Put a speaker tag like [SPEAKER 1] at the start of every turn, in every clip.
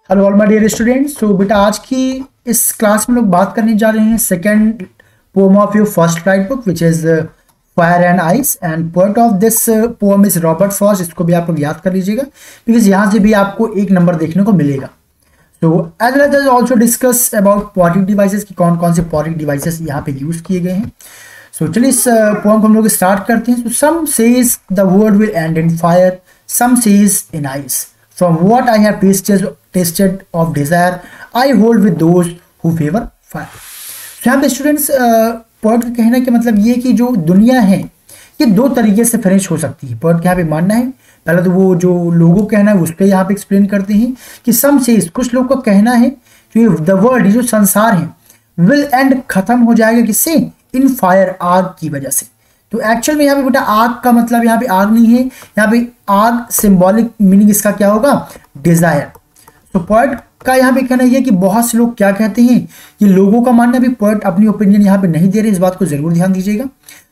[SPEAKER 1] Hello all my dear students. तो बेटा आज की इस क्लास में लोग बात करने जा रहे हैं second poem of your first right book which is fire and ice and poet of this poem is Robert Frost. इसको भी आप लोग याद कर लीजिएगा बिकॉज यहाँ से भी आपको एक नंबर देखने को मिलेगा। तो as well as also discuss about poetic devices की कौन कौन से पोएटिक डिवाइसेस यहाँ पे यूज किए गए हैं। सो चलिए इस पोएम को हम लोग स्टार्ट करते हैं। Some says the world will end in fire, some says in ice, from what I have tasted of desire, I hold with those who favor fire। तो यहाँ पे स्टूडेंट्स पोएट का कहना कि मतलब ये कि जो दुनिया है ये दो तरीके से फिनिश हो सकती है। पोएट का यहाँ पे मानना है, पहले तो वो जो लोगों का कहना है उस पर यहाँ पे एक्सप्लेन करते हैं कि सम सेज कुछ लोग का कहना है कि द वर्ल्ड जो संसार है विल एंड खत्म हो जाएगा किससे? इन फायर, आग की वजह से। तो एक्चुअल में यहाँ पे बेटा आग का मतलब यहाँ पे आग नहीं है, यहाँ पे आग सिंबॉलिक मीनिंग इसका क्या होगा? डिजायर। तो पोएट का यहाँ पे कहना यह कि बहुत से लोग क्या कहते हैं, ये लोगों का मानना भी, पोएट अपनी ओपिनियन यहाँ पे नहीं दे रहे, इस बात को जरूर ध्यान दीजिएगा।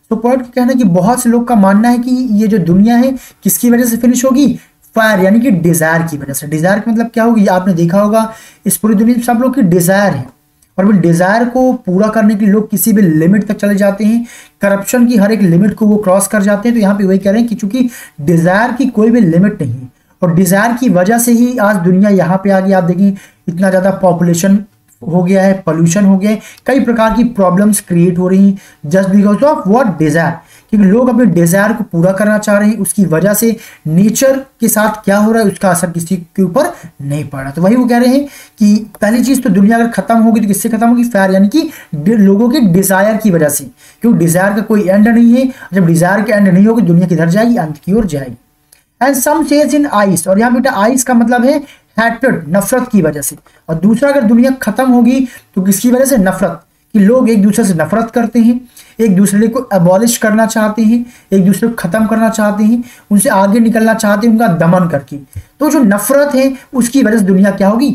[SPEAKER 1] तो पोएट का कहना है कि बहुत से लोग का मानना है कि ये जो दुनिया है किसकी वजह से फिनिश होगी? फायर, यानी कि डिजायर की वजह से। डिजायर का मतलब क्या होगी? आपने देखा होगा इस पूरी दुनिया में सब लोग की डिजायर है और वो डिजायर को पूरा करने के लिए लोग किसी भी लिमिट तक चले जाते हैं, करप्शन की हर एक लिमिट को वो क्रॉस कर जाते हैं। तो यहाँ पे वही कह रहे हैं कि चूंकि डिजायर की कोई भी लिमिट नहीं है और डिजायर की वजह से ही आज दुनिया यहाँ पे आ गई। आप देखिए इतना ज्यादा पॉपुलेशन हो गया है, पोल्यूशन हो गया है, कई प्रकार की प्रॉब्लम्स क्रिएट हो रही हैं just because of what? Desire. क्योंकि लोग अपने डिजायर को पूरा करना चाह रहे हैं, उसकी वजह से नेचर के साथ क्या हो रहा है उसका असर किसी के ऊपर नहीं पड़ रहा। तो वही वो कह रहे हैं कि पहली चीज तो दुनिया अगर खत्म होगी तो किससे खत्म होगी? फायर, यानी कि लोगों के डिजायर की वजह से। क्योंकि डिजायर का कोई एंड नहीं है, जब डिजायर के एंड नहीं होगी दुनिया किधर जाएगी? अंत की ओर जाएगी। And some says in ice, और यहाँ बेटा आइस का मतलब है हैट्रेड, नफरत की वजह से। और दूसरा अगर दुनिया खत्म होगी तो किसकी वजह से? नफरत, कि लोग एक दूसरे से नफरत करते हैं, एक दूसरे को अबॉलिश करना चाहते हैं, एक दूसरे को खत्म करना चाहते हैं, उनसे आगे निकलना चाहते हैं, उनका दमन करके। तो जो नफरत है उसकी वजह से दुनिया क्या होगी?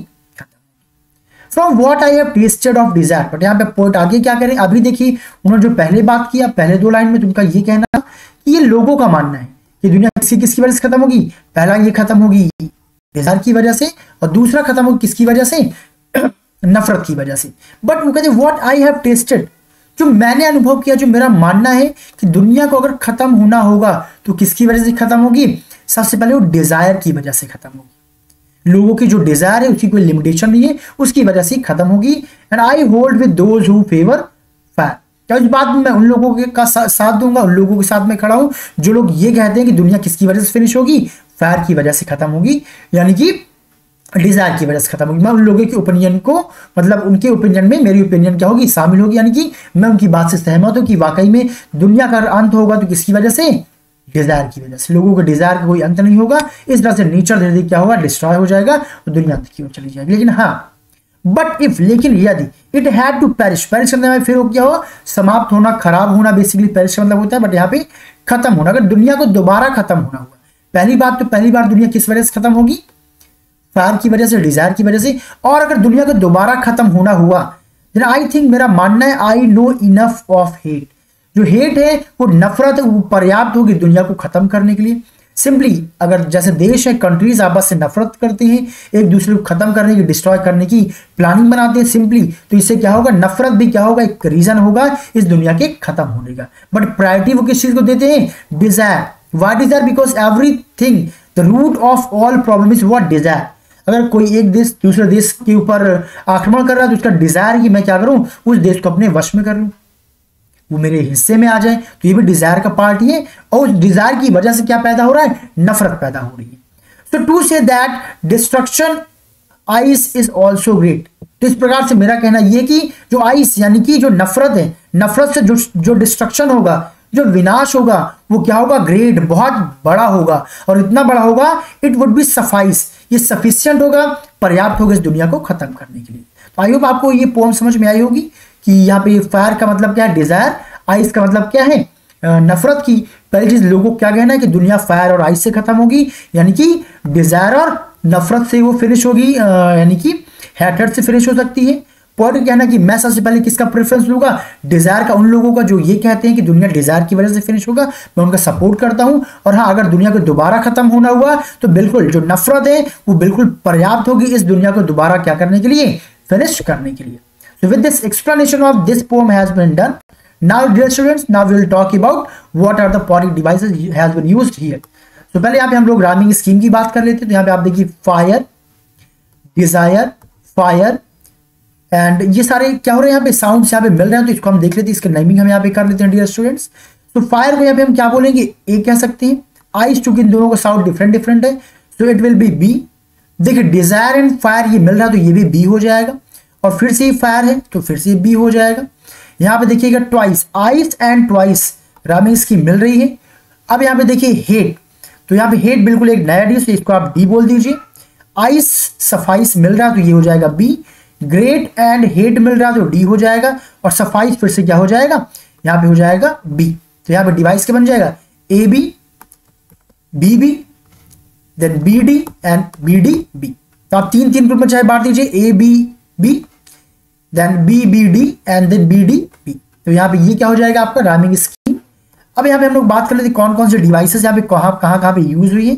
[SPEAKER 1] From what I have tested of Dzire. But यहाँ पे पोएट आगे क्या करें, अभी देखिए उन्होंने जो पहले बात किया, पहले दो लाइन में तुमका ये कहना कि ये लोगों का मानना है कि दुनिया किसकी वजह से खत्म होगी? पहला ये खत्म होगी डिजायर की वजह से और दूसरा खत्म होगी किसकी वजह से? नफरत की वजह से। बट वो कहते व्हाट आई हैव टेस्टेड, जो मैंने अनुभव किया, जो मेरा मानना है कि दुनिया को अगर खत्म होना होगा तो किसकी वजह से खत्म होगी? सबसे पहले वो डिजायर की वजह से खत्म होगी। लोगों की जो डिजायर है उसकी कोई लिमिटेशन नहीं है, उसकी वजह से खत्म होगी। And I hold with those who favour fire, तो इस बात में मैं उन लोगों के का साथ दूंगा, उन लोगों के साथ में खड़ा हूं जो लोग ये कहते हैं कि दुनिया किसकी वजह से फिनिश होगी? फायर की वजह से खत्म होगी, यानी कि डिजायर की वजह से खत्म होगी। मैं उन लोगों के ओपिनियन को, मतलब उनके ओपिनियन में मेरी ओपिनियन क्या होगी? शामिल होगी, यानी कि मैं उनकी बात से सहमत हूं कि वाकई में दुनिया का अंत होगा तो किसकी वजह से? डिजायर की वजह से। लोगों के डिजायर का कोई अंत नहीं होगा, इस तरह से नेचर धीरे धीरे क्या होगा? डिस्ट्रॉय हो जाएगा और दुनिया अंत की ओर चली जाएगी। लेकिन हाँ, बट इफ, लेकिन यदि, it had to perish, perish करने में फिर वो क्या हो? समाप्त होना, खराब होना, बेसिकली पेरिश का मतलब होता है। बट यहाँ पे खत्म होना, अगर दुनिया को दोबारा खत्म होना हुआ, पहली बात तो पहली बार दुनिया किस वजह से खत्म होगी? फायर की वजह से, डिजायर की वजह से। और अगर दुनिया को दोबारा खत्म होना हुआ देन आई थिंक, मेरा मानना है, I know enough of hate, जो हेट है वो नफरत है वो पर्याप्त होगी दुनिया को खत्म करने के लिए। सिंपली अगर जैसे देश है, कंट्रीज आपस से नफरत करते हैं, एक दूसरे को खत्म करने की, डिस्ट्रॉय करने की प्लानिंग बनाते हैं सिंपली, तो इससे क्या होगा? नफरत भी क्या होगा? एक रीजन होगा इस दुनिया के खत्म होने का। बट प्रायोरिटी वो किस चीज को देते हैं? Desire. Why desire? Because everything, the root of all problem is what? Desire. अगर कोई एक देश दूसरे देश के ऊपर आक्रमण कर रहा है तो उसका डिजायर है कि मैं क्या करूं? उस देश को अपने वश में कर लूं, वो मेरे हिस्से में आ जाए। तो ये भी डिजायर का पार्ट ही है और उस डिजायर की वजह से क्या पैदा हो रहा है? नफरत पैदा हो रही है। So to say that destruction ice is also great. तो इस प्रकार से मेरा कहना यह कि जो आइस यानी कि जो नफरत है, नफरत से जो डिस्ट्रक्शन होगा, जो विनाश होगा, वो क्या होगा? ग्रेट, बहुत बड़ा होगा। और इतना बड़ा होगा, इट वुड बी सफाइस, ये सफिशिएंट होगा, पर्याप्त होगा इस दुनिया को खत्म करने के लिए। तो आई होप आपको ये पोएम समझ में आई होगी कि यहाँ पे फायर का मतलब क्या है? डिजायर। आइस का मतलब क्या है? नफरत की। पहली चीज लोगों को क्या कहना है कि दुनिया फायर और आइस से खत्म होगी, यानी कि डिजायर और नफरत से वो फिनिश होगी, यानी कि हैट्रेड से फिनिश हो सकती है। पोएट का कहना कि मैं सबसे पहले किसका प्रेफरेंस लूंगा, डिजायर का, उन लोगों का जो ये कहते हैं कि दुनिया डिजायर की वजह से फिनिश होगा, मैं उनका सपोर्ट करता हूं। और हाँ, अगर दुनिया को दोबारा खत्म होना हुआ तो बिल्कुल जो नफरत है वो बिल्कुल पर्याप्त होगी इस दुनिया को दोबारा क्या करने के लिए, फिनिश करने के लिए। So with this explanation of this poem has been done. Now dear students, now we will talk about what are the poetic devices has been used here. So पहले यहाँ पे हम लोग राइमिंग स्कीम की बात कर लेते हैं। तो यहाँ पे आप देखिए फायर, डिजायर, फायर एंड ये सारे क्या हो रहे हैं यहाँ पे, साउंड्स यहाँ पे मिल रहे हैं। तो इसको हम देख लेते हैं, इसके नेमिंग हम यहाँ पे कर लेते हैं डियर स्टूडेंट्स। तो फायर को यहाँ पे हम क्या बोलेंगे, ए कह सकते हैं। आइस, चूंकि इन दोनों का साउंड डिफरेंट डिफरेंट है, so it will be b. देखिए डिजायर एंड फायर ये मिल रहा है तो ये भी बी हो जाएगा, और फिर से फायर है तो फिर से बी हो जाएगा। यहाँ पे देखिएगा twice, ice and twice rhyming scheme मिल रही है। अब यहाँ पे देखिए हेट, तो यहाँ पे हेट बिल्कुल एक नया डिश है, इसको आप डी बोल दीजिए। आइस सफाइस मिल रहा है तो ये हो जाएगा बी। ग्रेट एंड हेट मिल रहा है तो डी हो जाएगा, और सफाइस फिर से क्या हो जाएगा, यहाँ पे हो जाएगा बी। तो यहाँ पे डिवाइस क्या बन जाएगा, a b, b b, then b d and b d b. तो आप तीन तीन ग्रुप में चाहे बांट दीजिए, a b b, then b b d and then b d b. तो यहाँ पे ये क्या हो जाएगा आपका राइमिंग स्कीम। अब यहाँ पे हम लोग बात कर लेते हैं कौन कौन से डिवाइसेस यहाँ पे कहाँ पे यूज हुई है।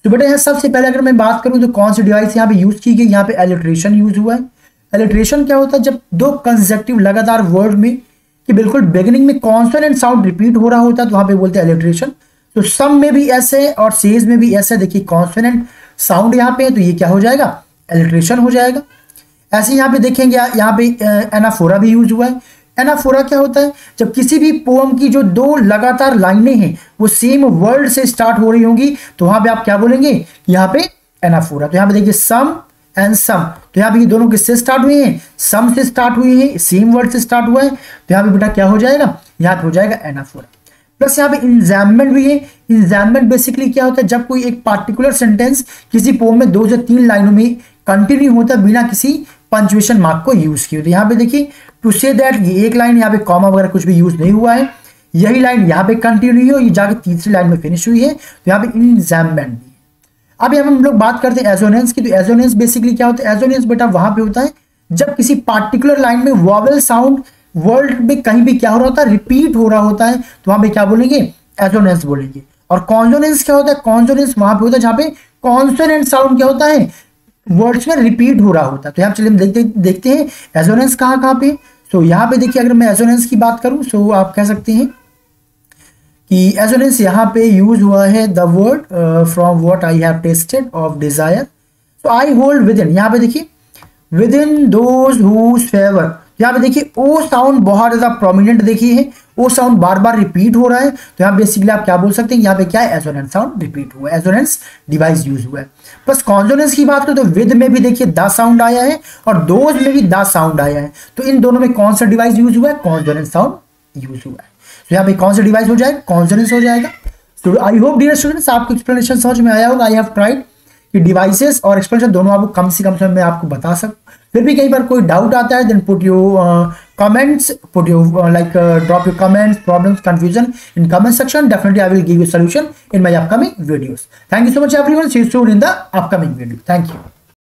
[SPEAKER 1] तो बेटा यहाँ सबसे पहले अगर मैं बात करूँ तो कौन सी डिवाइस यहाँ पे यूज की गई, यहाँ पे एलिट्रेशन यूज हुआ है। एलिट्रेशन क्या होता है, जब दो कंसेक्टिव लगातार वर्ड में कि बिल्कुल बिगिनिंग में कॉन्सोनेंट साउंड रिपीट हो रहा होता है तो वहां पे बोलते हैं एलिट्रेशन। तो सम में भी ऐसे और सेज में भी ऐसे, देखिए कॉन्सोनेंट साउंड यहाँ पे है तो ये क्या हो जाएगा, एलिट्रेशन हो जाएगा। ऐसे यहाँ पे देखेंगे, यहाँ पे एनाफोरा भी यूज हुआ है। एनाफोरा क्या होता है, जब किसी भी पोम की जो दो लगातार लाइनें हैं वो सेम वर्ड से स्टार्ट हो रही होंगी तो वहां पे आप क्या बोलेंगे, यहाँ पे एनाफोरा। तो यहाँ पे देखिए सम एंड सम, तो यहाँ पे ये दोनों किससे स्टार्ट हुए हैं, सम से स्टार्ट हुई है, सेम वर्ड से स्टार्ट हुआ है तो यहाँ पे बेटा क्या हो जाएगा, यहाँ पे हो जाएगा एनाफोरा। प्लस यहाँ पे इंजैम्बमेंट भी है। इंजैम्बमेंट बेसिकली क्या होता है, जब कोई एक पार्टिकुलर सेंटेंस किसी पोम में 2 से 3 लाइनों में कंटिन्यू होता है बिना किसी पंक्चुएशन मार्क को यूज किए। तो यहाँ पे देखिए टू से दैट, ये एक लाइन यहाँ पे कॉमा वगैरह कुछ भी यूज नहीं हुआ है, यही लाइन यहाँ पे कंटिन्यू है, ये जाके तीसरी लाइन में फिनिश हुई है तो यहाँ पे इंजैम्बमेंट भी है। अब यहाँ हम लोग बात करते हैं एजोनेंस की। तो एजोनेंस बेसिकली क्या होता है, एजोनेंस बेटा वहां पे होता है जब किसी पार्टिकुलर लाइन में वॉवेल साउंड वर्ड में कहीं भी क्या हो रहा होता है, रिपीट हो रहा होता है तो वहां पे क्या बोलेंगे, एजोनेंस बोलेंगे। और कॉन्सोनेंस क्या होता है, कॉन्सोनेंस वहां पे होता है जहां पे कॉन्सोनेंट साउंड क्या होता है, वर्ड्स में रिपीट हो रहा होता है। तो यहाँ चलिए हम देखते हैं एजोनेंस कहाँ पे। तो यहाँ पे देखिए अगर मैं एजोनेंस की बात करूं तो आप कह सकते हैं कि एजोनेंस यहाँ पे यूज हुआ है the word from what I have tested of desire. तो आई होल्ड विद इन, यहाँ पे देखिए within those whose favour, यहाँ पे देखिए ओ साउंड बहुत ज्यादा प्रोमिनेंट देखिए है, ओ साउंड बार बार रिपीट हो रहा है तो यहाँ बेसिकली आप क्या बोल सकते हैं, यहाँ पे क्या है, एजोनेंस साउंड रिपीट हुआ है, एजोनेंस डिवाइस यूज हुआ है। प्लस कॉन्सोनेंस की बात करें तो विद में भी देखिए द साउंड आया है और दोज में भी द साउंड आया है, तो इन दोनों में कौन सा डिवाइस यूज हुआ है, कॉन्सोनेंस साउंड यूज हुआ है। तो यहाँ पे कौन सा डिवाइस हो जाएगा, कॉन्सोनेंस हो जाएगा। तो आई होप डियर स्टूडेंट्स आपको एक्सप्लेनेशन समझ में आया होगा। आई हैव ट्राइड कि डिवाइसेस और एक्सप्लेनेशन दोनों आपको कम से कम समय में आपको बता सकूं। फिर भी कई बार कोई डाउट आता है, then put your comments, put your drop your comments, problems, confusion in comment section. Definitely I will give you solution in my upcoming videos. Thank you so much everyone. See you soon in the upcoming video. Thank you.